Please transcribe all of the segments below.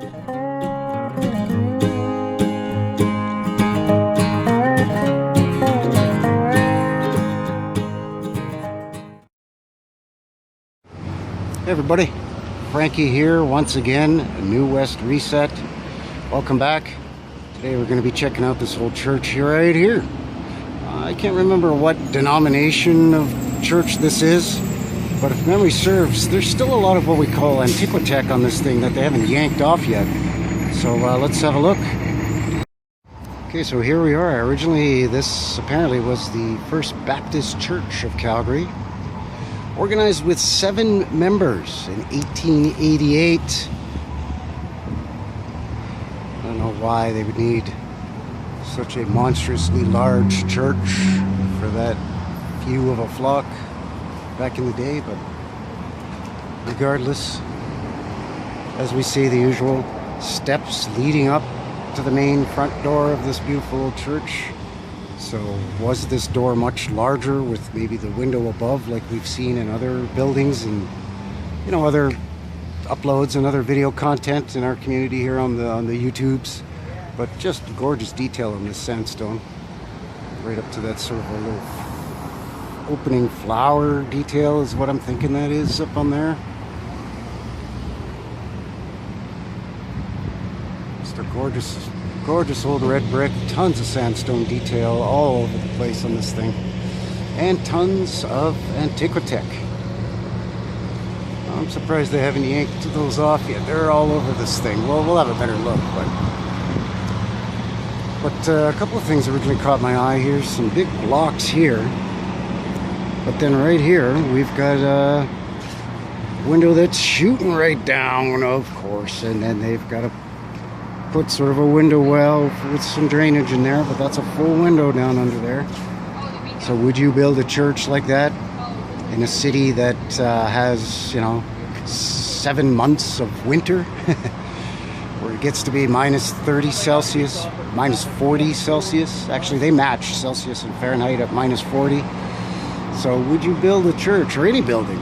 Hey everybody, Frankie here once again, a New West Reset. Welcome back. Today we're going to be checking out this old church here right here. I can't remember what denomination of church this is, but if memory serves, there's still a lot of what we call antiquitech on this thing that they haven't yanked off yet. So let's have a look. Okay, so here we are. Originally this apparently was the First Baptist Church of Calgary. Organized with 7 members in 1888. I don't know why they would need such a monstrously large church for that few of a flock back in the day, but regardless, as we see, the usual steps leading up to the main front door of this beautiful old church. So was this door much larger with maybe the window above like we've seen in other buildings and, you know, other uploads and other video content in our community here on the YouTubes? But just gorgeous detail on this sandstone, right up to that sort of a little opening flower detail is what I'm thinking that is up on there. Just a gorgeous old red brick, tons of sandstone detail all over the place on this thing, and tons of antiquitech. I'm surprised they haven't yanked those off yet. They're all over this thing. Well, we'll have a better look, but a couple of things originally caught my eye here. Some big blocks here, but then right here we've got a window that's shooting right down, of course, and then they've got a put sort of a window well with some drainage in there, but that's a full window down under there. So would you build a church like that in a city that has, you know, 7 months of winter where it gets to be minus 30 Celsius, minus 40 Celsius? Actually, they match Celsius and Fahrenheit at minus 40. So would you build a church or any building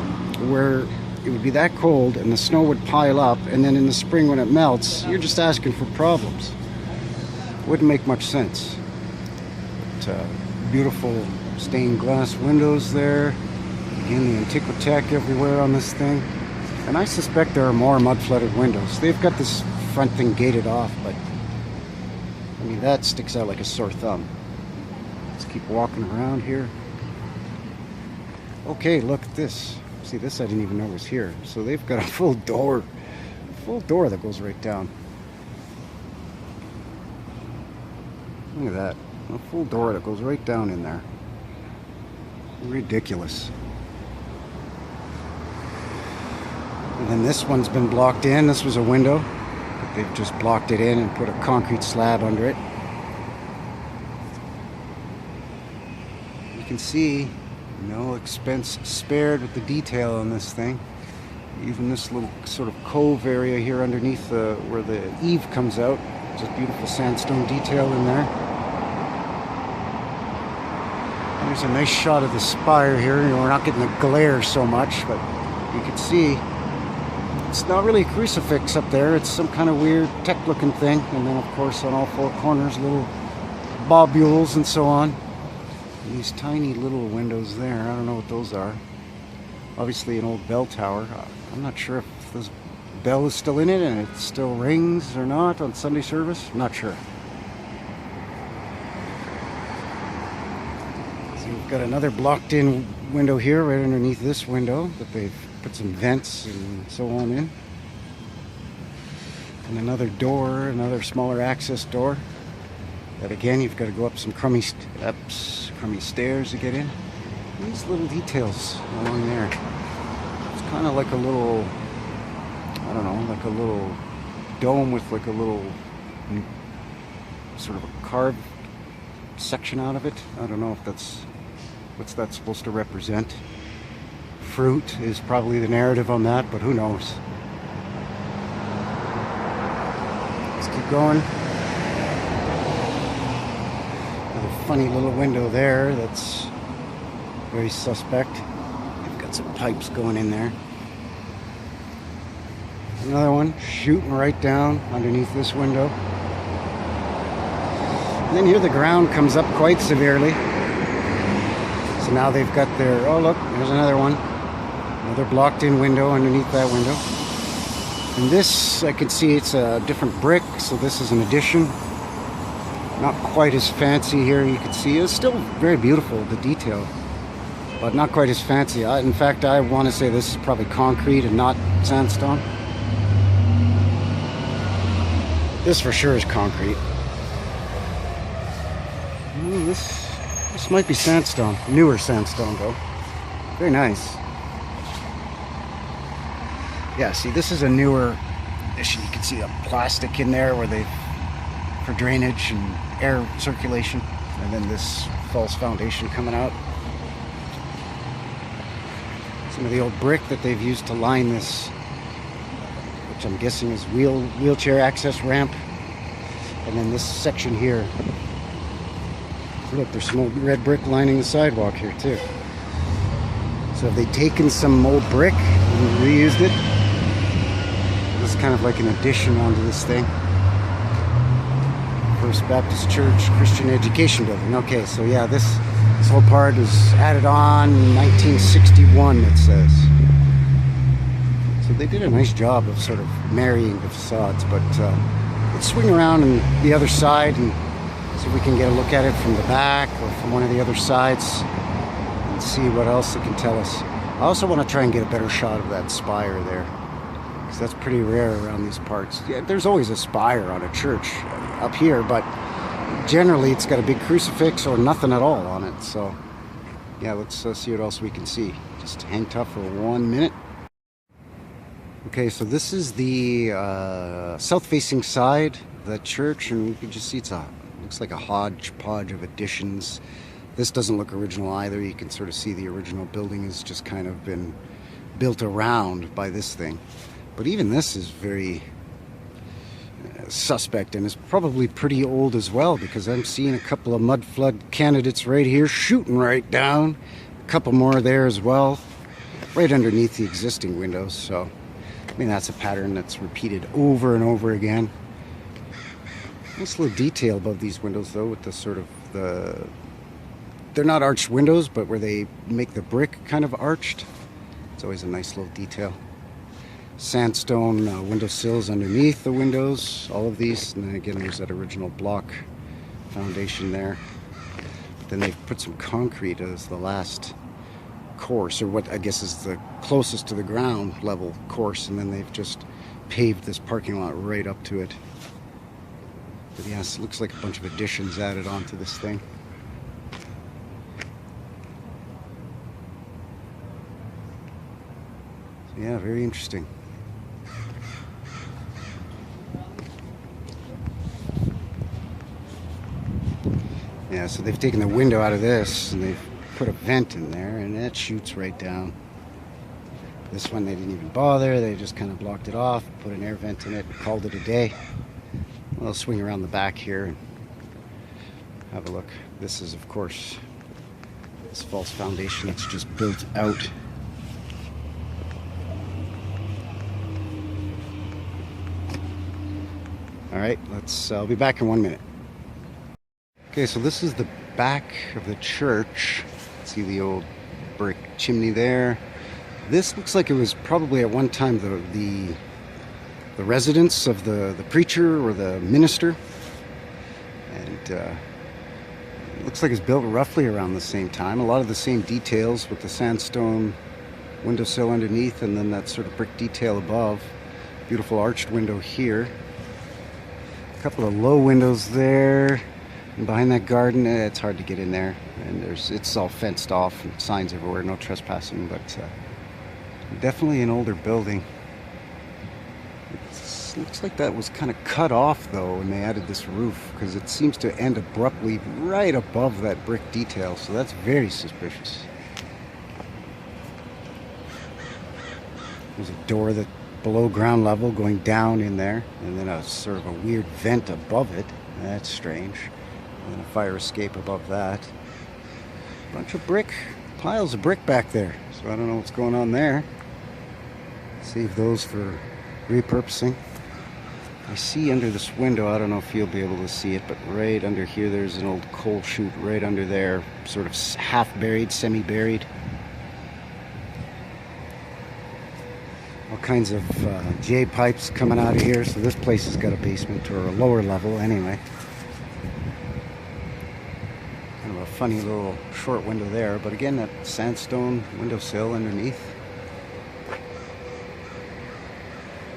where it would be that cold and the snow would pile up, and then in the spring when it melts, you're just asking for problems? Wouldn't make much sense. But, beautiful stained glass windows there. Again, the antiquitech everywhere on this thing. And I suspect there are more mud-flooded windows. They've got this front thing gated off, but I mean, that sticks out like a sore thumb. Let's keep walking around here. Okay, look at this. See, this I didn't even know was here. So they've got a full door that goes right down. Look at that. A full door that goes right down in there. Ridiculous. And then this one's been blocked in. This was a window, but they've just blocked it in and put a concrete slab under it. You can see no expense spared with the detail on this thing. Even this little sort of cove area here underneath where the eave comes out, just beautiful sandstone detail in there. And there's a nice shot of the spire here. You know, we're not getting the glare so much, but you can see it's not really a crucifix up there. It's some kind of weird tech-looking thing. And then, of course, on all 4 corners, little bobules and so on. These tiny little windows there, I don't know what those are. Obviously an old bell tower. I'm not sure if this bell is still in it and it still rings or not on Sunday service. I'm not sure. So we've got another blocked in window here right underneath this window that they've put some vents and so on in. And another door, another smaller access door. That again, you've got to go up some crummy stairs to get in. These little details along there. It's kind of like a little, I don't know, like a little dome with like a little sort of a carved section out of it. I don't know if that's, what's that supposed to represent? Fruit is probably the narrative on that, but who knows? Let's keep going. Funny little window there that's very suspect. They've got some pipes going in there. Another one shooting right down underneath this window. And then here the ground comes up quite severely. So now they've got their, oh look, there's another one. Another blocked in window underneath that window. And this, I can see it's a different brick, so this is an addition. Not quite as fancy here, you can see. It's still very beautiful, the detail, but not quite as fancy. In fact, I want to say this is probably concrete and not sandstone. This for sure is concrete. This might be sandstone. Newer sandstone though. Very nice. Yeah, see, this is a newer addition. You can see the plastic in there where they, for drainage and air circulation, and then this false foundation coming out. Some of the old brick that they've used to line this, which I'm guessing is wheelchair access ramp. And then this section here. Look, there's some old red brick lining the sidewalk here too. So have they taken some old brick and reused it? This is kind of like an addition onto this thing. First Baptist Church Christian Education Building. Okay, so yeah, this whole part was added on in 1961, it says. So they did a nice job of sort of marrying the facades, but let's swing around on the other side and see if we can get a look at it from the back or from one of the other sides and see what else it can tell us. I also want to try and get a better shot of that spire there, because that's pretty rare around these parts. Yeah, there's always a spire on a church up here, but generally it's got a big crucifix or nothing at all on it. So yeah, let's see what else we can see. Just hang tough for 1 minute. Okay, so this is the south-facing side of the church, and you can just see looks like a hodgepodge of additions. This doesn't look original either. You can sort of see the original building has just kind of been built around by this thing. But even this is very suspect, and it's probably pretty old as well, because I'm seeing a couple of Mudflood candidates right here shooting right down. A couple more there as well, right underneath the existing windows. So I mean, that's a pattern that's repeated over and over again. Nice little detail above these windows though, with the sort of they're not arched windows, but where they make the brick kind of arched. It's always a nice little detail. Sandstone window sills underneath the windows, all of these. And then again, there's that original block foundation there. But then they've put some concrete as the last course, or what I guess is the closest to the ground level course, and then they've just paved this parking lot right up to it. But yes, it looks like a bunch of additions added onto this thing. So yeah, very interesting. Yeah, so they've taken the window out of this and they've put a vent in there, and that shoots right down. This one they didn't even bother. They just kind of blocked it off, put an air vent in it, and called it a day. Well, I'll swing around the back here and have a look. This is, of course, this false foundation that's just built out. All right, I'll be back in 1 minute. Okay, so this is the back of the church. See the old brick chimney there. This looks like it was probably at one time the residence of the preacher or the minister, and it looks like it's built roughly around the same time. A lot of the same details with the sandstone windowsill underneath, and then that sort of brick detail above. Beautiful arched window here. A couple of low windows there. And behind that garden, it's hard to get in there, and it's all fenced off and signs everywhere, no trespassing, but definitely an older building. It looks like that was kind of cut off though when they added this roof, because it seems to end abruptly right above that brick detail, so that's very suspicious. There's a door that below ground level going down in there, and then a sort of a weird vent above it. That's strange. And then a fire escape above that. Bunch of brick, piles of brick back there. So I don't know what's going on there. Save those for repurposing. I see under this window, I don't know if you'll be able to see it, but right under here there's an old coal chute right under there, sort of half buried, semi-buried. All kinds of J pipes coming out of here, so this place has got a basement or a lower level anyway. Kind of a funny little short window there, but again, that sandstone windowsill underneath.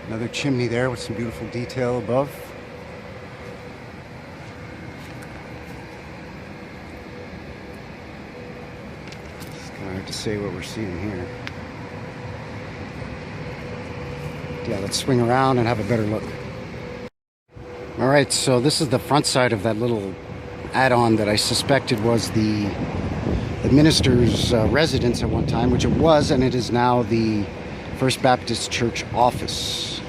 Another chimney there with some beautiful detail above. It's kind of hard to say what we're seeing here. Yeah, let's swing around and have a better look. All right, so this is the front side of that little add-on that I suspected was the minister's residence at one time, which it was, and it is now the First Baptist Church office.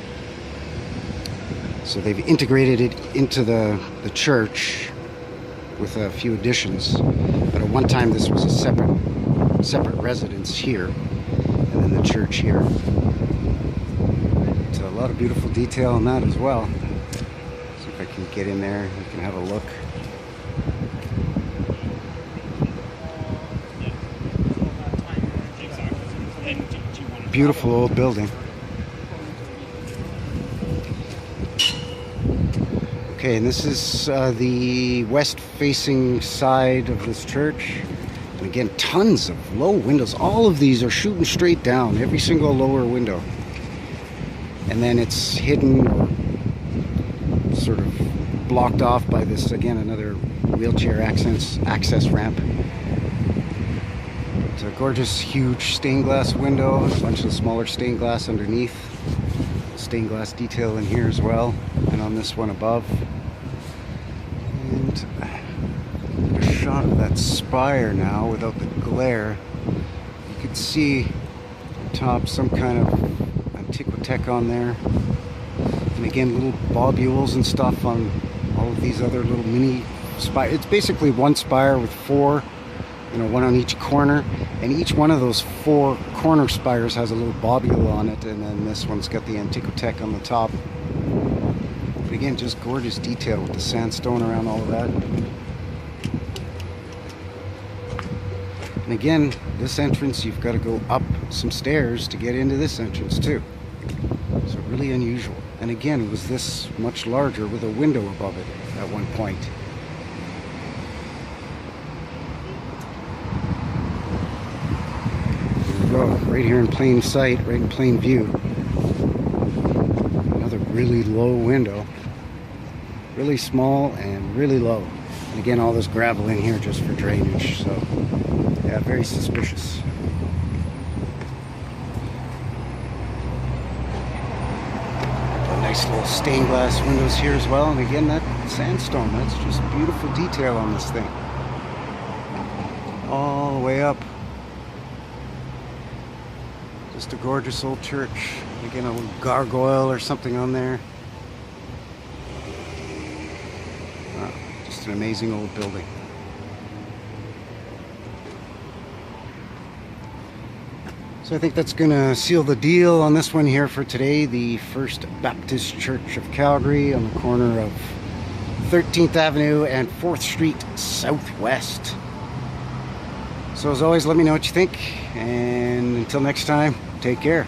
So they've integrated it into the church with a few additions. But at one time this was a separate residence here, and then the church here. So a lot of beautiful detail on that as well. See if I can get in there, you can have a look. Beautiful old building. Okay, and this is the west-facing side of this church. And again, tons of low windows. All of these are shooting straight down, every single lower window. And then it's hidden or sort of blocked off by this, again, another wheelchair access ramp. It's a gorgeous, huge stained glass window, a bunch of smaller stained glass underneath. Stained glass detail in here as well, and on this one above. And a shot of that spire now without the glare. You could see on top some kind of antiquitech on there. And again, little bobules and stuff on all of these other little mini spires. It's basically one spire with four, one on each corner, and each one of those four corner spires has a little bobule on it, and then this one's got the antiquitech on the top. But again, just gorgeous detail with the sandstone around all of that. And again, this entrance, you've got to go up some stairs to get into this entrance too. So really unusual. And again, it was this much larger with a window above it at one point. Right here in plain sight, right in plain view. Another really low window. Really small and really low. And again, all this gravel in here just for drainage. So, yeah, very suspicious. Nice little stained glass windows here as well. And again, that sandstone, that's just beautiful detail on this thing. All the way up. Just a gorgeous old church. Again, a little gargoyle or something on there. Wow, just an amazing old building. So I think that's going to seal the deal on this one here for today. The First Baptist Church of Calgary on the corner of 13th Avenue and 4th Street Southwest. So as always, let me know what you think. And until next time, take care.